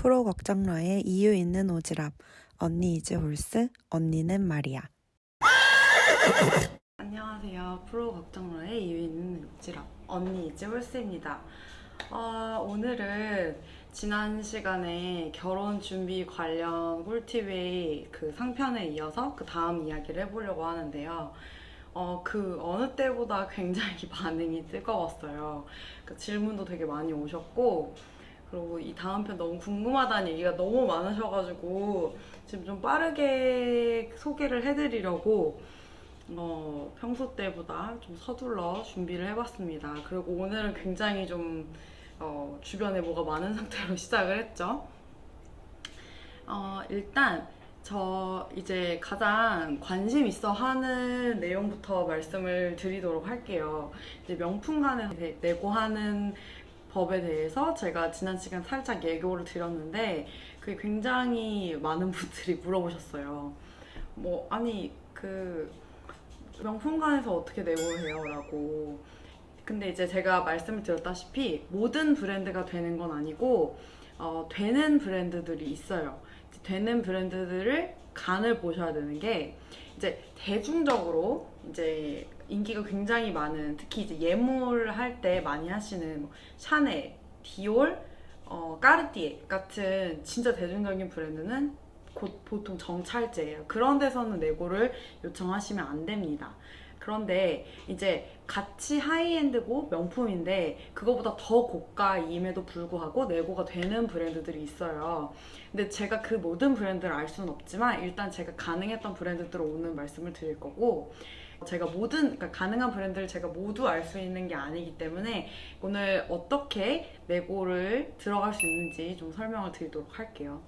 프로 걱정러의 이유 있는 오지랖. 언니 이즈 홀스, 언니는 말이야. 안녕하세요. 프로 걱정러의 이유 있는 오지랖. 언니 이즈 홀스입니다. 오늘은 지난 시간에 결혼 준비 관련 꿀팁의 그 상편에 이어서 그 다음 이야기를 해보려고 하는데요. 그 어느 때보다 굉장히 반응이 뜨거웠어요. 그 질문도 되게 많이 오셨고, 그리고 이 다음 편 너무 궁금하다는 얘기가 너무 많으셔가지고 지금 좀 빠르게 소개를 해드리려고 평소 때보다 좀 서둘러 준비를 해봤습니다. 그리고 오늘은 굉장히 좀 주변에 뭐가 많은 상태로 시작을 했죠. 일단 저 이제 가장 관심 있어 하는 내용부터 말씀을 드리도록 할게요. 이제 명품관에 내고 하는 법에 대해서 제가 지난 시간 살짝 예고를 드렸는데 그게 굉장히 많은 분들이 물어보셨어요. 아니 그 명품관에서 어떻게 내고를 해요? 라고. 근데 이제 제가 말씀을 드렸다시피 모든 브랜드가 되는 건 아니고 되는 브랜드들이 있어요. 되는 브랜드들을 간을 보셔야 되는 게 이제 대중적으로 이제 인기가 굉장히 많은, 특히 이제 예물 할 때 많이 하시는 샤넬, 디올, 까르띠에 같은 진짜 대중적인 브랜드는 보통 정찰제예요. 그런 데서는 내고를 요청하시면 안 됩니다. 그런데 이제 같이 하이엔드고 명품인데 그거보다 더 고가임에도 불구하고 내고가 되는 브랜드들이 있어요. 근데 제가 그 모든 브랜드를 알 수는 없지만 일단 제가 가능했던 브랜드들을 오늘 말씀을 드릴 거고, 제가 그러니까 가능한 브랜드를 제가 모두 알 수 있는 게 아니기 때문에 오늘 어떻게 내고를 들어갈 수 있는지 좀 설명을 드리도록 할게요.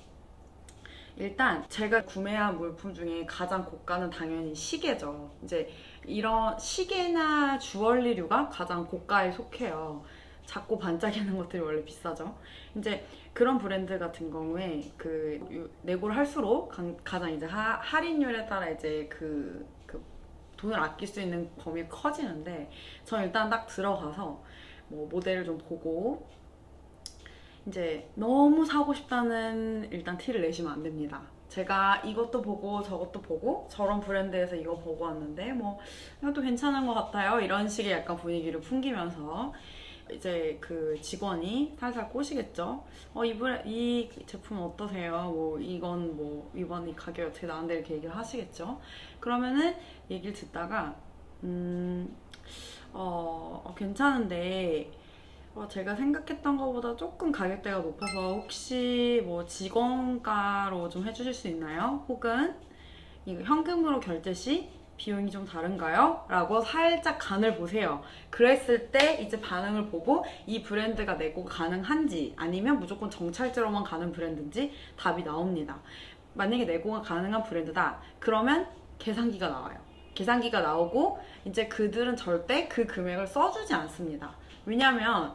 일단 제가 구매한 물품 중에 가장 고가는 당연히 시계죠. 이제 이런 시계나 주얼리류가 가장 고가에 속해요. 작고 반짝이는 것들이 원래 비싸죠. 이제 그런 브랜드 같은 경우에 그 내고를 할수록 가장 이제 할인율에 따라 이제 그 돈을 아낄 수 있는 범위가 커지는데, 저는 일단 딱 들어가서 뭐 모델을 좀 보고 이제 너무 사고 싶다는 일단 티를 내시면 안 됩니다. 제가 이것도 보고 저것도 보고 저런 브랜드에서 이거 보고 왔는데 뭐 이것도 괜찮은 것 같아요, 이런 식의 약간 분위기를 풍기면서 이제 그 직원이 살살 꼬시겠죠. 이 제품은 어떠세요? 이번 이 가격이 어떻게 나왔는데 이렇게 얘기를 하시겠죠. 그러면은 얘기를 듣다가 괜찮은데 제가 생각했던 것보다 조금 가격대가 높아서 혹시 뭐 직원가로 좀 해주실 수 있나요? 혹은 이거 현금으로 결제 시 비용이 좀 다른가요? 라고 살짝 간을 보세요. 그랬을 때 이제 반응을 보고 이 브랜드가 내고 가능한지 아니면 무조건 정찰제로만 가는 브랜드인지 답이 나옵니다. 만약에 내고가 가능한 브랜드다, 그러면 계산기가 나와요. 계산기가 나오고 이제 그들은 절대 그 금액을 써주지 않습니다. 왜냐면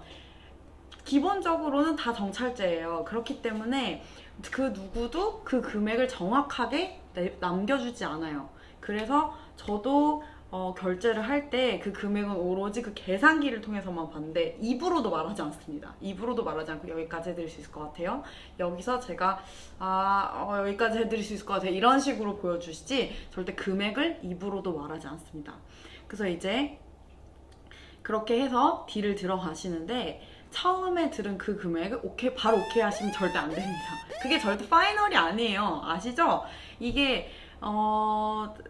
기본적으로는 다 정찰제예요. 그렇기 때문에 그 누구도 그 금액을 정확하게 남겨주지 않아요. 그래서 저도 결제를 할 때 그 금액은 오로지 그 계산기를 통해서만 봤는데 입으로도 말하지 않습니다. 입으로도 말하지 않고 여기까지 해드릴 수 있을 것 같아요. 여기서 제가 여기까지 해드릴 수 있을 것 같아요, 이런 식으로 보여주시지 절대 금액을 입으로도 말하지 않습니다. 그래서 이제 그렇게 해서 딜을 들어가시는데 처음에 들은 그 금액을 바로 오케이 하시면 절대 안 됩니다. 그게 절대 파이널이 아니에요. 아시죠? 이게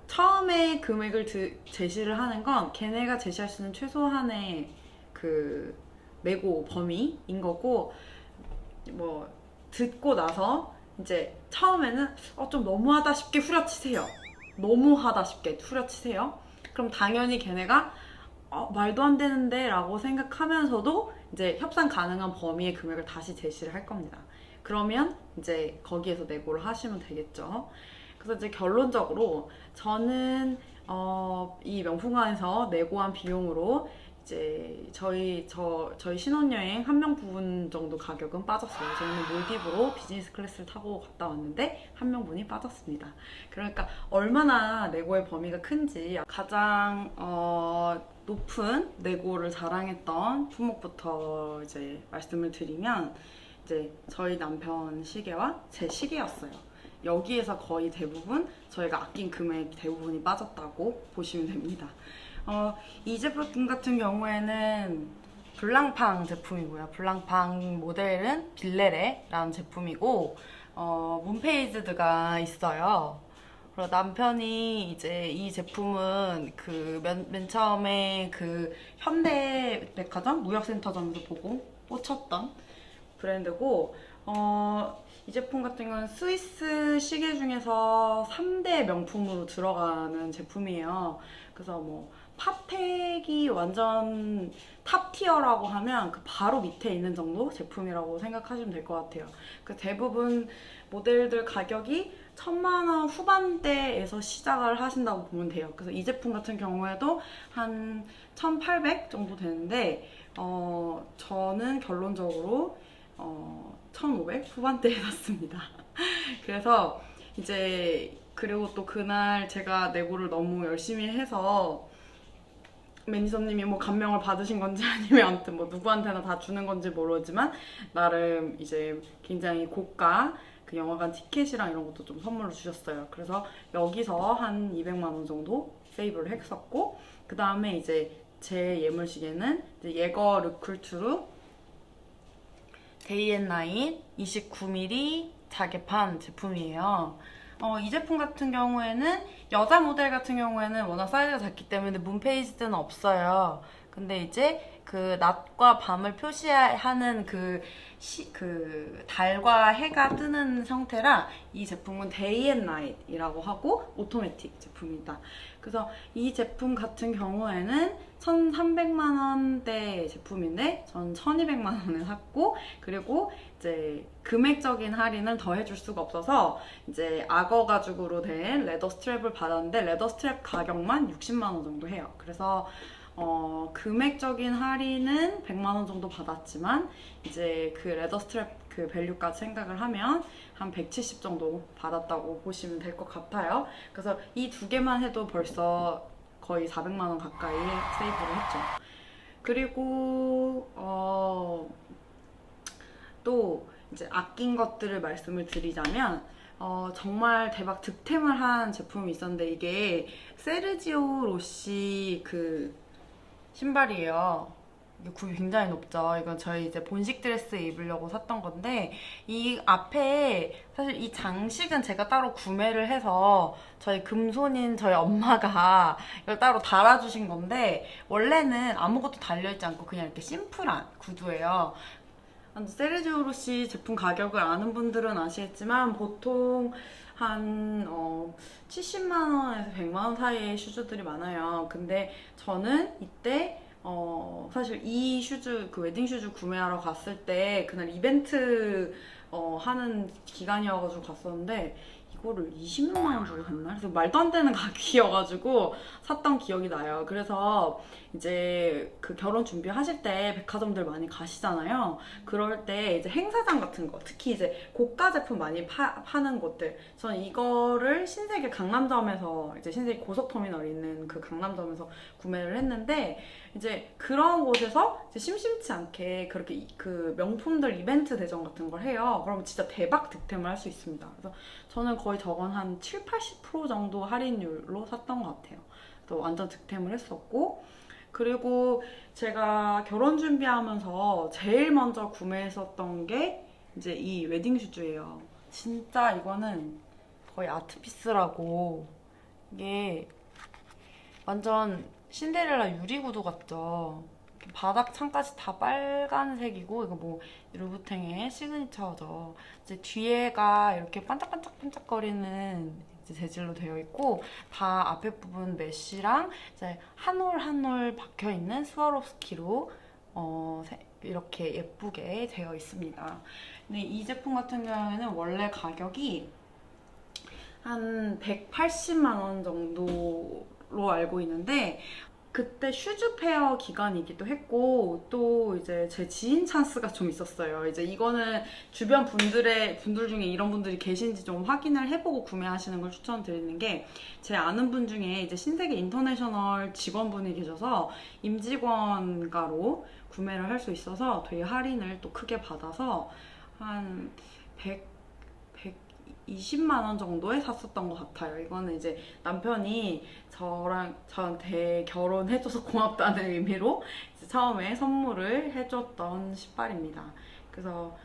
처음에 금액을 제시를 하는 건 걔네가 제시할 수 있는 최소한의 그 내고 범위인 거고, 뭐 듣고 나서 이제 처음에는 좀 너무하다 싶게 후려치세요. 너무하다 싶게 후려치세요. 그럼 당연히 걔네가 말도 안 되는데 라고 생각하면서도 이제 협상 가능한 범위의 금액을 다시 제시를 할 겁니다. 그러면 이제 거기에서 내고를 하시면 되겠죠. 그래서 이제 결론적으로 저는 이 명품관에서 내고한 비용으로 이제 저희 신혼여행 한 명 부분 정도 가격은 빠졌어요. 저희는 몰디브로 비즈니스 클래스를 타고 갔다 왔는데 한 명분이 빠졌습니다. 그러니까 얼마나 내고의 범위가 큰지 가장 높은 내고를 자랑했던 품목부터 이제 말씀을 드리면, 이제 저희 남편 시계와 제 시계였어요. 여기에서 거의 대부분 저희가 아낀 금액 대부분이 빠졌다고 보시면 됩니다. 이 제품 같은 경우에는 블랑팡 제품이고요. 블랑팡 모델은 빌레레라는 제품이고 문페이즈드가 있어요. 그리고 남편이 이제 이 제품은 그 맨 처음에 그 현대백화점 무역센터점에서 보고 꽂혔던 브랜드고 이 제품 같은 건 스위스 시계 중에서 3대 명품으로 들어가는 제품이에요. 그래서 뭐 파텍이 완전 탑 티어라고 하면 그 바로 밑에 있는 정도 제품이라고 생각하시면 될 것 같아요. 그 대부분 모델들 가격이 1000만원 후반대에서 시작을 하신다고 보면 돼요. 그래서 이 제품 같은 경우에도 한 1800 정도 되는데 저는 결론적으로 1500 후반대에 샀습니다. 그래서 이제 그리고 또 그날 제가 내고를 너무 열심히 해서 매니저님이 뭐 감명을 받으신 건지 아니면 아무튼 뭐 누구한테나 다 주는 건지 모르지만 나름 이제 굉장히 고가 그 영화관 티켓이랑 이런 것도 좀 선물로 주셨어요. 그래서 여기서 한 200만 원 정도 세이브를 했었고 그 다음에 이제 제 예물시계는 이제 예거 르쿨투르 데이앤나잇 29mm 자개판 제품이에요. 이 제품 같은 경우에는 여자 모델 같은 경우에는 워낙 사이즈가 작기 때문에 문페이지는 없어요. 근데 이제 그 낮과 밤을 표시하는 그 달과 해가 뜨는 형태라 이 제품은 데이 앤 나잇이라고 하고 오토매틱 제품이다. 그래서 이 제품 같은 경우에는 1,300만 원대 제품인데 전 1,200만 원에 샀고 그리고 이제 금액적인 할인을 더 해줄 수가 없어서 이제 악어 가죽으로 된 레더 스트랩을 받았는데 레더 스트랩 가격만 60만 원 정도 해요. 그래서 금액적인 할인은 100만 원 정도 받았지만 이제 그 레더 스트랩 그 밸류까지 생각을 하면 한 170 정도 받았다고 보시면 될 것 같아요. 그래서 이 두 개만 해도 벌써 거의 400만 원 가까이 세이브를 했죠. 그리고 또 이제 아낀 것들을 말씀을 드리자면 정말 대박 득템을 한 제품이 있었는데 이게 세르지오 로시 그 신발이에요. 이게 굽이 굉장히 높죠. 이건 저희 이제 본식 드레스 입으려고 샀던 건데 이 앞에 사실 이 장식은 제가 따로 구매를 해서 저희 금손인 저희 엄마가 이걸 따로 달아주신 건데 원래는 아무것도 달려있지 않고 그냥 이렇게 심플한 구두예요. 세르지오 로시 제품 가격을 아는 분들은 아시겠지만 보통 한 70만 원에서 100만 원 사이의 슈즈들이 많아요. 근데 저는 이때 사실 이 슈즈 그 웨딩 슈즈 구매하러 갔을 때 그날 이벤트 하는 기간이어가지고 갔었는데 이거를 20만 원 주고 샀나? 그래서 말도 안 되는 가격이어가지고 샀던 기억이 나요. 그래서 이제 그 결혼 준비하실 때 백화점들 많이 가시잖아요. 그럴 때 이제 행사장 같은 거, 특히 이제 고가 제품 많이 파는 곳들. 저는 이거를 신세계 강남점에서 이제 신세계 고속터미널 있는 그 강남점에서 구매를 했는데 이제 그런 곳에서 이제 심심치 않게 그렇게 그 명품들 이벤트 대전 같은 걸 해요. 그러면 진짜 대박 득템을 할 수 있습니다. 그래서 저는 거의 저건 한 7, 80% 정도 할인율로 샀던 것 같아요. 또 완전 득템을 했었고 그리고 제가 결혼 준비하면서 제일 먼저 구매했었던 게 이제 이 웨딩 슈즈예요. 진짜 이거는 거의 아트피스라고 이게 완전 신데렐라 유리구두 같죠? 바닥 창까지 다 빨간색이고 이거 뭐 르부탱의 시그니처죠. 이제 뒤에가 이렇게 반짝반짝반짝거리는 이제 재질로 되어 있고 다 앞에 부분 메쉬랑 이제 한 올 한 올 박혀 있는 스와rov스키로 이렇게 예쁘게 되어 있습니다. 근데 이 제품 같은 경우에는 원래 가격이 한 180만 원 정도로 알고 있는데 그때 슈즈 페어 기간이기도 했고 또 이제 제 지인 찬스가 좀 있었어요. 이제 이거는 주변 분들 중에 이런 분들이 계신지 좀 확인을 해보고 구매하시는 걸 추천드리는 게 제 아는 분 중에 이제 신세계 인터내셔널 직원분이 계셔서 임직원가로 구매를 할 수 있어서 되게 할인을 또 크게 받아서 한 120만 원 정도에 샀었던 것 같아요. 이거는 이제 남편이 저한테 결혼해줘서 고맙다는 의미로 이제 처음에 선물을 해줬던 신발입니다. 그래서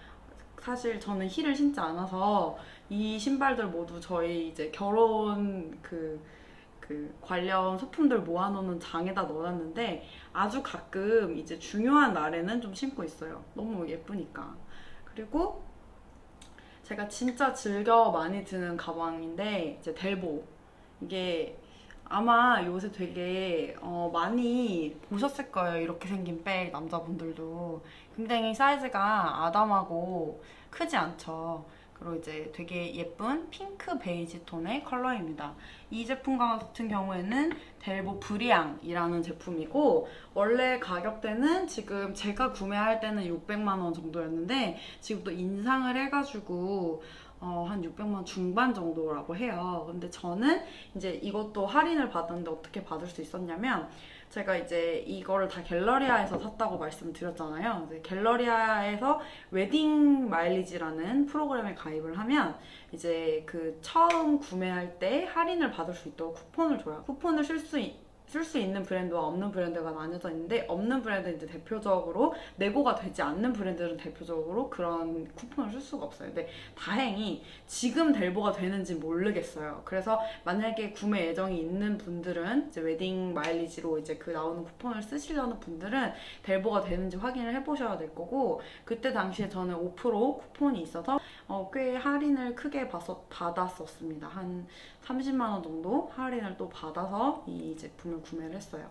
사실 저는 힐을 신지 않아서 이 신발들 모두 저희 이제 결혼 관련 소품들 모아놓는 장에다 넣어놨는데 아주 가끔 이제 중요한 날에는 좀 신고 있어요. 너무 예쁘니까. 그리고 제가 진짜 즐겨 많이 드는 가방인데 이제 델보. 이게 아마 요새 되게 많이 보셨을 거예요. 이렇게 생긴 백 남자분들도 굉장히 사이즈가 아담하고 크지 않죠. 그리고 이제 되게 예쁜 핑크 베이지 톤의 컬러입니다. 이 제품 같은 경우에는 델보 브리앙이라는 제품이고 원래 가격대는 지금 제가 구매할 때는 600만 원 정도였는데 지금 또 인상을 해가지고 한 600만 원 중반 정도라고 해요. 근데 저는 이제 이것도 할인을 받았는데 어떻게 받을 수 있었냐면 제가 이제 이거를 다 갤러리아에서 샀다고 말씀드렸잖아요. 이제 갤러리아에서 웨딩 마일리지라는 프로그램에 가입을 하면 이제 그 처음 구매할 때 할인을 받을 수 있도록 쿠폰을 줘요. 쿠폰을 쓸 수 있는 브랜드와 없는 브랜드가 나뉘어져 있는데 없는 브랜드는 이제 대표적으로 내고가 되지 않는 브랜드는 대표적으로 그런 쿠폰을 쓸 수가 없어요. 근데 다행히 지금 델보가 되는지 모르겠어요. 그래서 만약에 구매 예정이 있는 분들은 이제 웨딩 마일리지로 이제 그 나오는 쿠폰을 쓰시려는 분들은 델보가 되는지 확인을 해보셔야 될 거고 그때 당시에 저는 5% 쿠폰이 있어서 꽤 할인을 크게 받았었습니다. 한 30만 원 정도 할인을 또 받아서 이 제품을 구매를 했어요.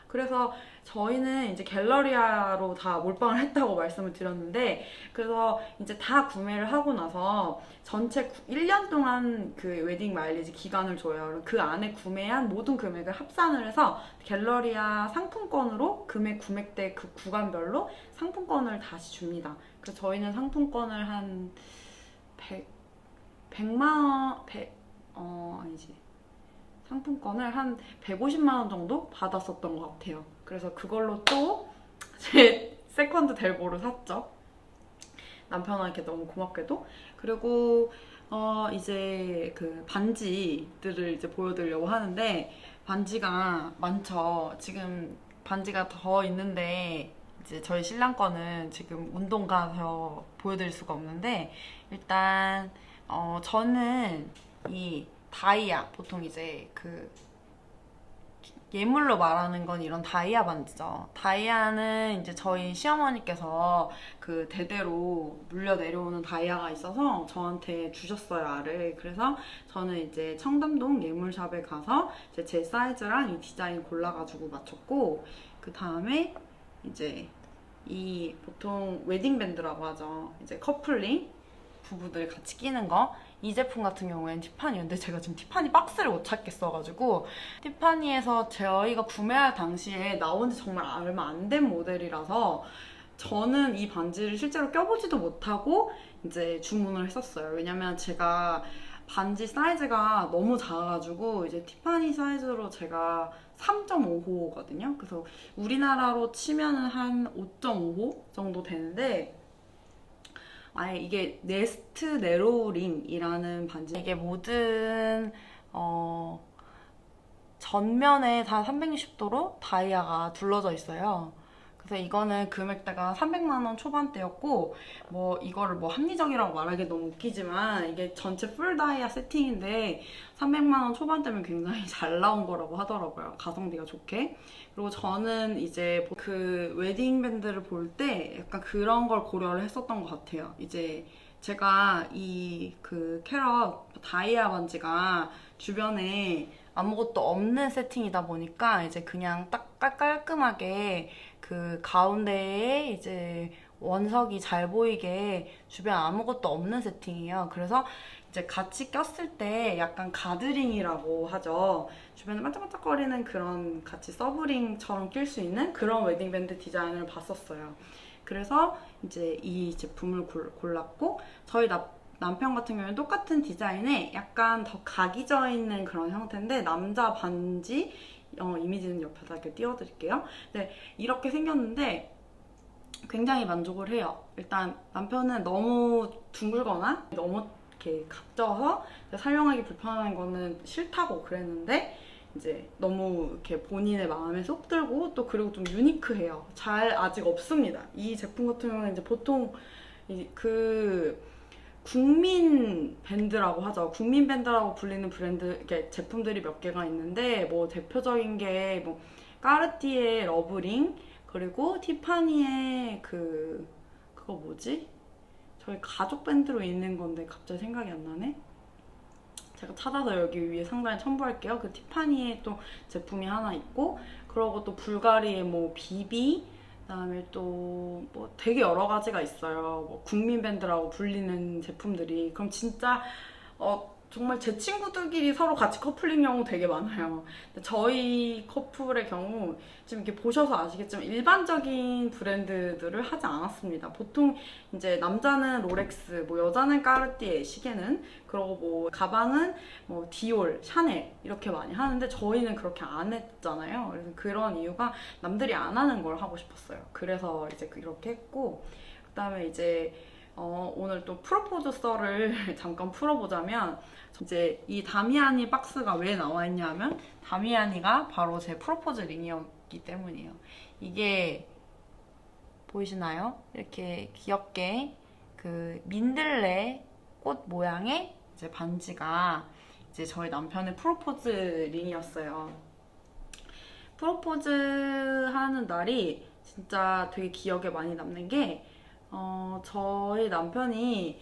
그래서 저희는 이제 갤러리아로 다 몰빵을 했다고 말씀을 드렸는데 그래서 이제 다 구매를 하고 나서 전체 1년 동안 그 웨딩 마일리지 기간을 줘요. 그 안에 구매한 모든 금액을 합산을 해서 갤러리아 상품권으로 구매때 그 구간별로 상품권을 다시 줍니다. 그래서 저희는 상품권을 한 100만 원, 아니지. 상품권을 한 150만 원 정도 받았었던 것 같아요. 그래서 그걸로 또 제 세컨드 델보를 샀죠. 남편한테 너무 고맙게도. 그리고 이제 그 반지들을 이제 보여드리려고 하는데 반지가 많죠. 지금 반지가 더 있는데 이제 저희 신랑 거는 지금 운동 가서 보여드릴 수가 없는데 일단 저는 이 다이아 보통 이제 그 예물로 말하는 건 이런 다이아 반지죠. 다이아는 이제 저희 시어머니께서 그 대대로 물려 내려오는 다이아가 있어서 저한테 주셨어요, 알을. 그래서 저는 이제 청담동 예물샵에 가서 이제 제 사이즈랑 이 디자인 골라가지고 맞췄고 그 다음에 이제 이 보통 웨딩밴드라고 하죠. 이제 커플링 부부들 같이 끼는 거. 이 제품 같은 경우에는 티파니였는데 제가 지금 티파니 박스를 못 찾겠어가지고 티파니에서 저희가 구매할 당시에 나온 지 정말 얼마 안 된 모델이라서 저는 이 반지를 실제로 껴보지도 못하고 이제 주문을 했었어요. 왜냐면 제가 반지 사이즈가 너무 작아가지고 이제 티파니 사이즈로 제가 3.5호거든요. 그래서 우리나라로 치면은 한 5.5호 정도 되는데 아예 이게 네스트 네로링이라는 반지. 이게 모든 전면에 다 360도로 다이아가 둘러져 있어요. 그래서 이거는 금액대가 300만 원 초반대였고 뭐 이거를 뭐 합리적이라고 말하기 너무 웃기지만 이게 전체 풀 다이아 세팅인데 300만 원 초반대면 굉장히 잘 나온 거라고 하더라고요. 가성비가 좋게. 그리고 저는 이제 그 웨딩 밴드를 볼 때 약간 그런 걸 고려를 했었던 것 같아요. 이제 제가 이 그 캐럿 다이아 반지가 주변에 아무것도 없는 세팅이다 보니까 이제 그냥 딱 깔끔하게 그 가운데에 이제 원석이 잘 보이게 주변 아무것도 없는 세팅이에요. 그래서 이제 같이 꼈을 때 약간 가드링이라고 하죠. 주변에 반짝반짝거리는 그런 같이 서브링처럼 낄 수 있는 그런 웨딩밴드 디자인을 봤었어요. 그래서 이제 이 제품을 골랐고 저희 남편 같은 경우는 똑같은 디자인에 약간 더 각이 져 있는 그런 형태인데 남자 반지 이미지는 옆에다 이렇게 띄워드릴게요. 네, 이렇게 생겼는데 굉장히 만족을 해요. 일단 남편은 너무 둥글거나 너무 이렇게 각져서 사용하기 불편한 거는 싫다고 그랬는데 이제 너무 이렇게 본인의 마음에 쏙 들고 또 그리고 좀 유니크해요. 잘 아직 없습니다. 이 제품 같은 경우는 이제 보통 그 국민 밴드라고 하죠. 국민 밴드라고 불리는 브랜드 이렇게 제품들이 몇 개가 있는데 뭐 대표적인 게 뭐 까르띠에 러브링 그리고 티파니의 그거 뭐지? 저희 가족 밴드로 있는 건데 갑자기 생각이 안 나네. 제가 찾아서 여기 위에 상단에 첨부할게요. 그 티파니의 또 제품이 하나 있고 그리고 또 불가리의 뭐 비비 그다음에 또 뭐 되게 여러 가지가 있어요. 뭐 국민 밴드라고 불리는 제품들이. 그럼 진짜 정말 제 친구들끼리 서로 같이 커플인 경우 되게 많아요. 근데 저희 커플의 경우 지금 이렇게 보셔서 아시겠지만 일반적인 브랜드들을 하지 않았습니다. 보통 이제 남자는 롤렉스, 뭐 여자는 까르띠에, 시계는 그리고 뭐 가방은 뭐 디올, 샤넬 이렇게 많이 하는데 저희는 그렇게 안 했잖아요. 그래서 그런 이유가 남들이 안 하는 걸 하고 싶었어요. 그래서 이제 이렇게 했고 그다음에 이제 오늘 또 프로포즈 썰을 잠깐 풀어보자면 이제 이 다미아니 박스가 왜 나와 있냐면 다미아니가 바로 제 프로포즈 링이었기 때문이에요. 이게 보이시나요? 이렇게 귀엽게 그 민들레 꽃 모양의 이제 반지가 이제 저희 남편의 프로포즈 링이었어요. 프로포즈 하는 날이 진짜 되게 기억에 많이 남는 게 저희 남편이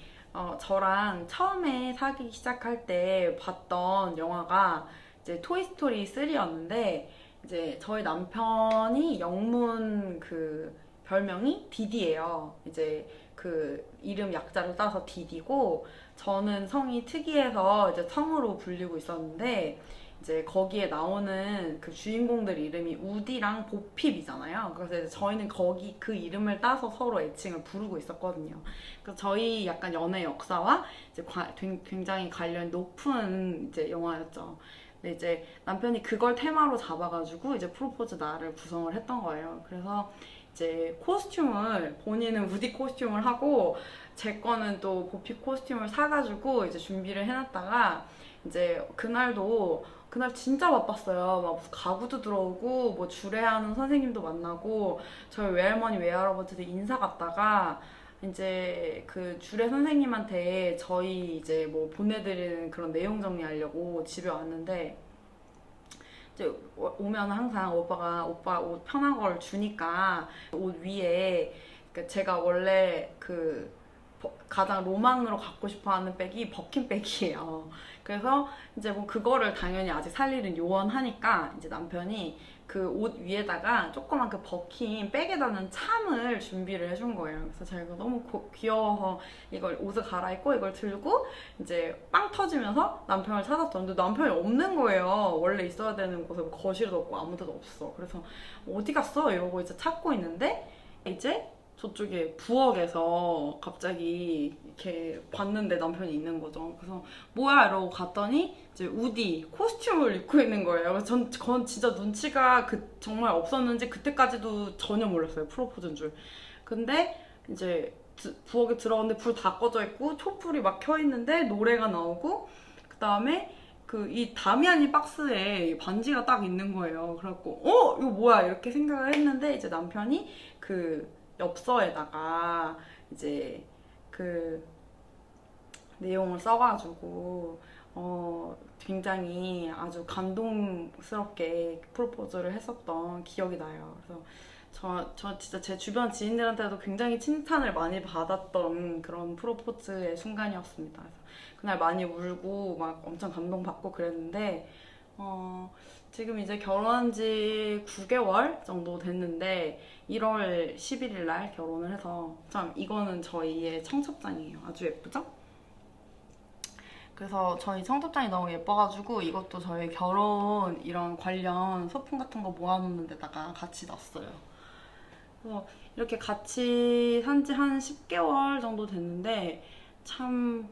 저랑 처음에 사귀기 시작할 때 봤던 영화가 이제 토이스토리 3였는데 이제 저희 남편이 영문 그 별명이 디디예요. 이제 그 이름 약자를 따서 디디고 저는 성이 특이해서 이제 성으로 불리고 있었는데 이제 거기에 나오는 그 주인공들 이름이 우디랑 보핍이잖아요. 그래서 이제 저희는 거기 그 이름을 따서 서로 애칭을 부르고 있었거든요. 그래서 저희 약간 연애 역사와 이제 굉장히 관련 높은 이제 영화였죠. 근데 이제 남편이 그걸 테마로 잡아가지고 이제 프로포즈 날을 구성을 했던 거예요. 그래서 이제 코스튬을 본인은 우디 코스튬을 하고 제 거는 또 보핍 코스튬을 사가지고 이제 준비를 해놨다가 이제 그날 진짜 바빴어요. 막 무슨 가구도 들어오고 뭐 주례하는 선생님도 만나고 저희 외할머니 외할아버지도 인사 갔다가 이제 그 주례 선생님한테 저희 이제 뭐 보내드리는 그런 내용 정리하려고 집에 왔는데 이제 오면 항상 오빠 옷 편한 걸 주니까 옷 위에 제가 원래 가장 로망으로 갖고 싶어 하는 백이 버킨 백이에요. 그래서 이제 뭐 그거를 당연히 아직 살 일은 요원하니까 이제 남편이 그 옷 위에다가 조그만 그 버킨 백에다는 참을 준비를 해준 거예요. 그래서 제가 너무 귀여워서 이걸 옷을 갈아입고 이걸 들고 이제 빵 터지면서 남편을 찾았던 데 남편이 없는 거예요. 원래 있어야 되는 곳에 거실도 없고 아무 데도 없어. 그래서 어디 갔어? 이러고 이제 찾고 있는데 이제 저쪽에 부엌에서 갑자기 이렇게 봤는데 남편이 있는 거죠. 그래서 뭐야 이러고 갔더니 이제 우디 코스튬을 입고 있는 거예요. 그래서 전 진짜 눈치가 정말 없었는지 그때까지도 전혀 몰랐어요. 프로포즈인 줄. 근데 이제 부엌에 들어갔는데 불 다 꺼져 있고 촛불이 막 켜 있는데 노래가 나오고 그 다음에 이 다미아니 박스에 반지가 딱 있는 거예요. 그래갖고 이거 뭐야 이렇게 생각을 했는데 이제 남편이 엽서에다가 이제 그 내용을 써가지고 굉장히 아주 감동스럽게 프로포즈를 했었던 기억이 나요. 그래서 저 진짜 제 주변 지인들한테도 굉장히 칭찬을 많이 받았던 그런 프로포즈의 순간이었습니다. 그래서 그날 많이 울고 막 엄청 감동받고 그랬는데 지금 이제 결혼한 지 9개월 정도 됐는데 1월 11일 날 결혼을 해서 참 이거는 저희의 청첩장이에요. 아주 예쁘죠? 그래서 저희 청첩장이 너무 예뻐가지고 이것도 저희 결혼 이런 관련 소품 같은 거 모아놓는 데다가 같이 놨어요. 그래서 이렇게 같이 산 지 한 10개월 정도 됐는데 참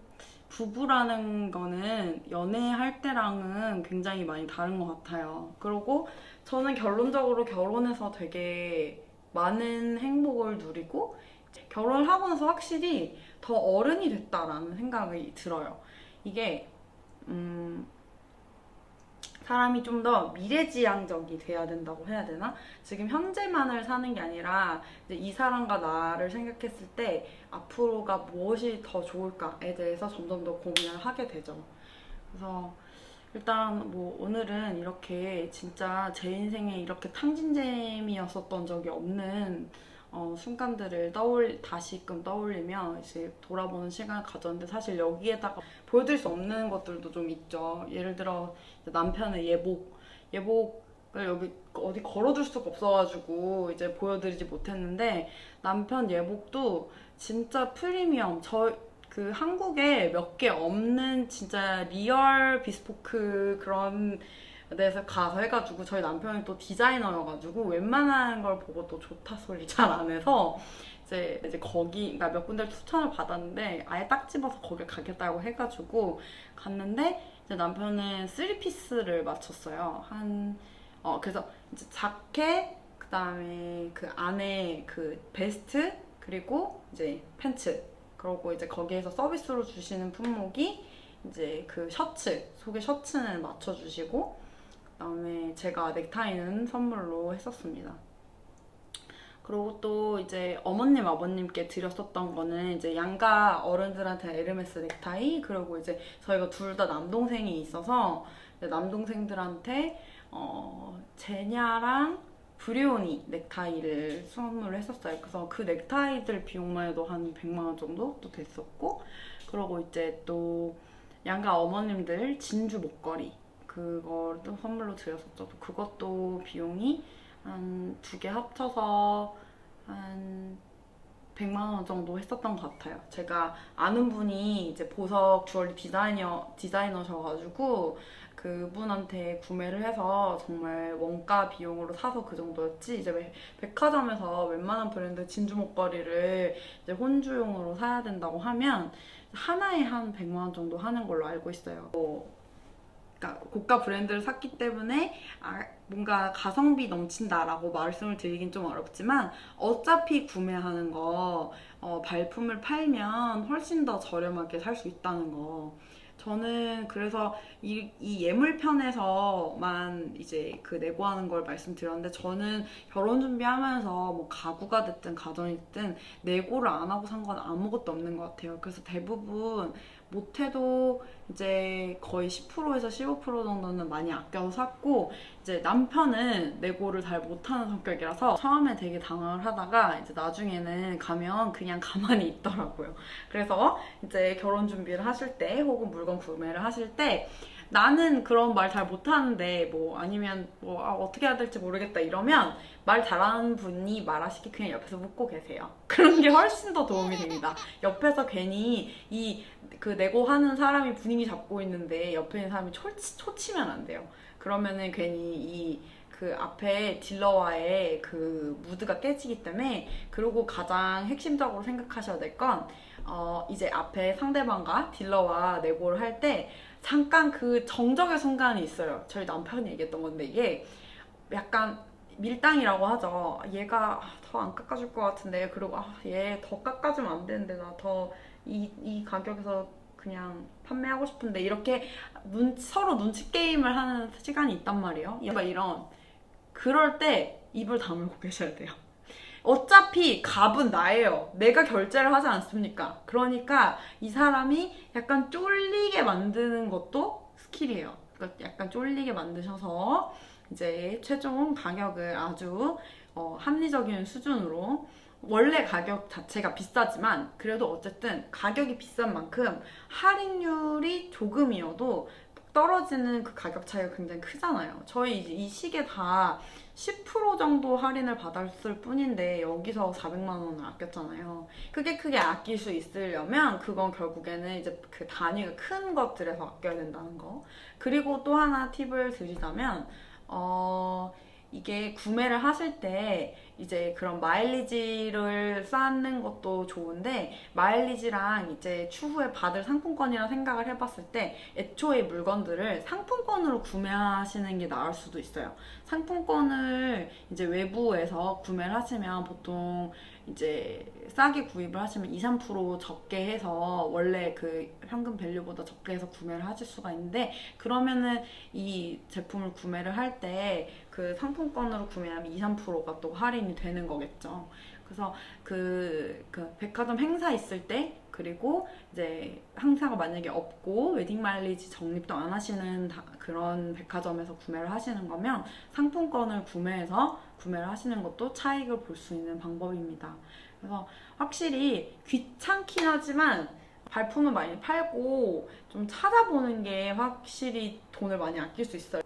부부라는 거는 연애할 때랑은 굉장히 많이 다른 것 같아요. 그리고 저는 결론적으로 결혼해서 되게 많은 행복을 누리고 결혼을 하고 나서 확실히 더 어른이 됐다라는 생각이 들어요. 이게 사람이 좀 더 미래지향적이 돼야 된다고 해야 되나? 지금 현재만을 사는 게 아니라 이제 이 사람과 나를 생각했을 때 앞으로가 무엇이 더 좋을까에 대해서 점점 더 고민을 하게 되죠. 그래서 일단 뭐 오늘은 이렇게 진짜 제 인생에 이렇게 탕진잼이었었던 적이 없는 순간들을 다시금 떠올리며 이제 돌아보는 시간을 가졌는데, 사실 여기에다가 보여드릴 수 없는 것들도 좀 있죠. 예를 들어 남편의 예복을 여기 어디 걸어둘 수가 없어가지고 이제 보여드리지 못했는데, 남편 예복도 진짜 프리미엄, 그 한국에 몇 개 없는 진짜 리얼 비스포크 그런 데서 가서 해가지고, 저희 남편이 또 디자이너여가지고 웬만한 걸 보고 또 좋다 소리 잘 안 해서 이제 거기, 그러니까 몇 군데 추천을 받았는데 아예 딱 집어서 거길 가겠다고 해가지고 갔는데, 이제 남편은 3피스를 맞췄어요. 그래서 이제 자켓, 그 다음에 그 안에 그 베스트, 그리고 이제 팬츠, 그리고 이제 거기에서 서비스로 주시는 품목이 이제 그 속에 셔츠는 맞춰주시고, 그다음에 제가 넥타이는 선물로 했었습니다. 그리고 또 이제 어머님, 아버님께 드렸었던 거는 이제 양가 어른들한테 에르메스 넥타이, 그리고 이제 저희가 둘 다 남동생이 있어서 남동생들한테 제냐랑 브리오니 넥타이를 선물을 했었어요. 그래서 그 넥타이들 비용만 해도 한 100만 원 정도 또 됐었고, 그리고 이제 또 양가 어머님들 진주 목걸이, 그거도 선물로 드렸었죠. 그것도 비용이 한 2개 합쳐서 한 100만 원 정도 했었던 것 같아요. 제가 아는 분이 이제 보석 주얼리 디자이너셔가지고 그분한테 구매를 해서 정말 원가 비용으로 사서 그 정도였지, 이제 백화점에서 웬만한 브랜드 진주 목걸이를 이제 혼주용으로 사야 된다고 하면 하나에 한 100만 원 정도 하는 걸로 알고 있어요. 그러니까 고가 브랜드를 샀기 때문에 뭔가 가성비 넘친다라고 말씀을 드리긴 좀 어렵지만, 어차피 구매하는 거 발품을 팔면 훨씬 더 저렴하게 살 수 있다는 거. 저는 그래서 이 예물편에서만 이제 그 내고하는 걸 말씀드렸는데, 저는 결혼 준비하면서 뭐 가구가 됐든 가전이 됐든 내고를 안 하고 산 건 아무것도 없는 것 같아요. 그래서 대부분 못해도 이제 거의 10%에서 15% 정도는 많이 아껴서 샀고, 이제 남편은 내고를 잘 못하는 성격이라서 처음에 되게 당황을 하다가 이제 나중에는 가면 그냥 가만히 있더라고요. 그래서 이제 결혼 준비를 하실 때 혹은 물건 구매를 하실 때 나는 그런 말 잘 못하는데 뭐 아니면 뭐 어떻게 해야 될지 모르겠다 이러면 말 잘하는 분이 말하시기 그냥 옆에서 묻고 계세요. 그런 게 훨씬 더 도움이 됩니다. 옆에서 괜히 그 내고하는 사람이 분위기 잡고 있는데 옆에 있는 사람이 초치면 안 돼요. 그러면은 괜히 그 앞에 딜러와의 그 무드가 깨지기 때문에. 그리고 가장 핵심적으로 생각하셔야 될 건 이제 앞에 상대방과 딜러와 내고를 할 때 잠깐 그 정적의 순간이 있어요. 저희 남편이 얘기했던 건데, 이게 약간 밀당이라고 하죠. 얘가 더 안 깎아줄 것 같은데, 그리고 얘 더 깎아주면 안 되는데, 나 더 이 가격에서 그냥 판매하고 싶은데, 이렇게 서로 눈치 게임을 하는 시간이 있단 말이에요. 그럴 때 입을 다물고 계셔야 돼요. 어차피 값은 나예요. 내가 결제를 하지 않습니까? 그러니까 이 사람이 약간 쫄리게 만드는 것도 스킬이에요. 그러니까 약간 쫄리게 만드셔서 이제 최종 가격을 아주 합리적인 수준으로, 원래 가격 자체가 비싸지만 그래도 어쨌든 가격이 비싼 만큼 할인율이 조금이어도 떨어지는 그 가격 차이가 굉장히 크잖아요. 저희 이제 이 시계 다 10% 정도 할인을 받았을 뿐인데 여기서 400만 원을 아꼈잖아요. 크게 아낄 수 있으려면 그건 결국에는 이제 그 단위가 큰 것들에서 아껴야 된다는 거. 그리고 또 하나 팁을 드리자면 이게 구매를 하실 때 이제 그런 마일리지를 쌓는 것도 좋은데 마일리지랑 이제 추후에 받을 상품권이랑 생각을 해봤을 때 애초에 물건들을 상품권으로 구매하시는 게 나을 수도 있어요. 상품권을 이제 외부에서 구매를 하시면 보통 이제 싸게 구입을 하시면 2, 3% 적게 해서 원래 그 현금 밸류보다 적게 해서 구매를 하실 수가 있는데 그러면은 이 제품을 구매를 할 때 그 상품권으로 구매하면 2, 3%가 또 할인이 되는 거겠죠. 그래서 그 백화점 행사 있을 때 그리고 이제 행사가 만약에 없고 웨딩 마일리지 적립도 안 하시는 그런 백화점에서 구매를 하시는 거면 상품권을 구매를 하시는 것도 차익을 볼 수 있는 방법입니다. 그래서 확실히 귀찮긴 하지만 발품을 많이 팔고 좀 찾아보는 게 확실히 돈을 많이 아낄 수 있어요.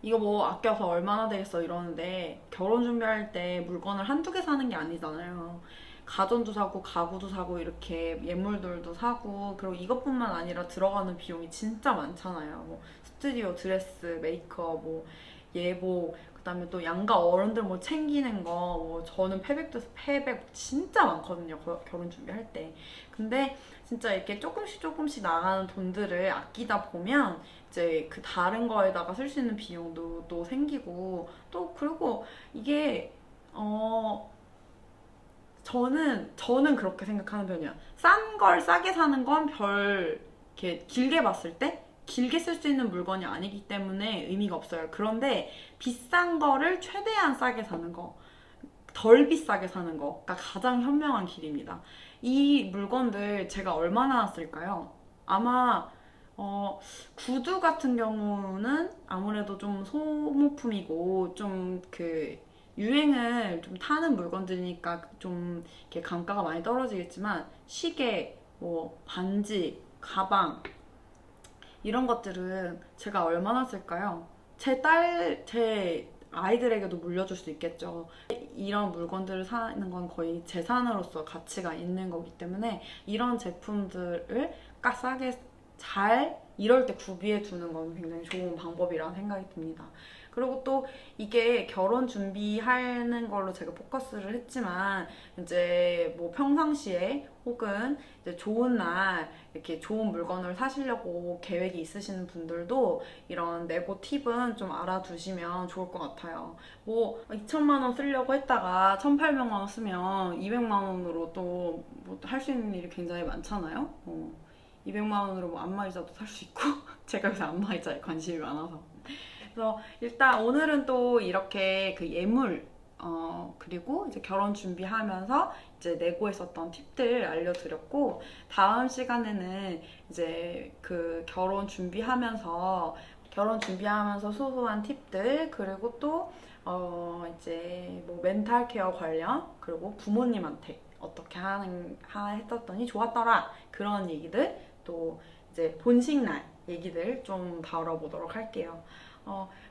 이거 뭐 아껴서 얼마나 되겠어 이러는데 결혼 준비할 때 물건을 한두 개 사는 게 아니잖아요. 가전도 사고 가구도 사고 이렇게 예물들도 사고 그리고 이것뿐만 아니라 들어가는 비용이 진짜 많잖아요. 뭐 스튜디오 드레스, 메이크업, 뭐 예복, 그다음에 또 양가 어른들 뭐 챙기는 거, 뭐 저는 패백 진짜 많거든요. 결혼 준비할 때. 근데 진짜 이렇게 조금씩 나가는 돈들을 아끼다 보면 이제 그 다른 거에다가 쓸 수 있는 비용도 또 생기고 또 그리고 이게 저는 그렇게 생각하는 편이야. 싼 걸 싸게 사는 건 이렇게 길게 봤을 때 길게 쓸 수 있는 물건이 아니기 때문에 의미가 없어요. 그런데 비싼 거를 최대한 싸게 사는 거, 덜 비싸게 사는 거가 가장 현명한 길입니다. 이 물건들 제가 얼마나 쓸까요? 아마 구두 같은 경우는 아무래도 좀 소모품이고 좀 유행을 좀 타는 물건들이니까 좀 이렇게 감가가 많이 떨어지겠지만 시계, 뭐 반지, 가방 이런 것들은 제가 얼마나 쓸까요? 제 아이들에게도 물려줄 수 있겠죠. 이런 물건들을 사는 건 거의 재산으로서 가치가 있는 거기 때문에 이런 제품들을 싸게 이럴 때 구비해 두는 건 굉장히 좋은 방법이라는 생각이 듭니다. 그리고 또 이게 결혼 준비하는 걸로 제가 포커스를 했지만 이제 뭐 평상시에 혹은 이제 좋은 날 이렇게 좋은 물건을 사시려고 계획이 있으시는 분들도 이런 네고 팁은 좀 알아두시면 좋을 것 같아요. 뭐 2천만 원 쓰려고 했다가 1,800만 원 쓰면 200만 원으로 또 뭐 할 수 있는 일이 굉장히 많잖아요. 200만 원으로 뭐 안마의자도 살 수 있고 제가 요새 안마의자에 관심이 많아서 그래서 일단 오늘은 또 이렇게 그 예물 그리고 이제 결혼 준비하면서 이제 내고 있었던 팁들 알려드렸고 다음 시간에는 이제 그 결혼 준비하면서 소소한 팁들 그리고 또 이제 뭐 멘탈 케어 관련 그리고 부모님한테 어떻게 했었더니 좋았더라 그런 얘기들 또 이제 본식날 얘기들 좀 다뤄보도록 할게요.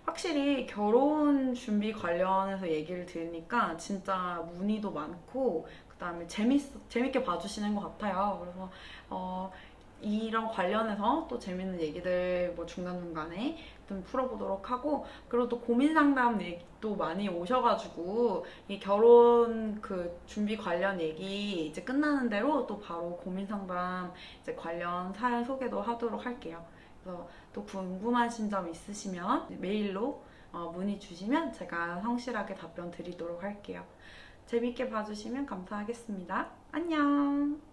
확실히 결혼 준비 관련해서 얘기를 들으니까 진짜 문의도 많고 그다음에 재밌게 봐주시는 것 같아요. 그래서 이런 관련해서 또 재밌는 얘기들 뭐 중간중간에 좀 풀어보도록 하고 그리고 또 고민 상담 얘기도 많이 오셔가지고 이 결혼 그 준비 관련 얘기 이제 끝나는 대로 또 바로 고민 상담 이제 관련 사연 소개도 하도록 할게요. 그래서 또 궁금하신 점 있으시면 메일로 문의 주시면 제가 성실하게 답변 드리도록 할게요. 재밌게 봐주시면 감사하겠습니다. 안녕!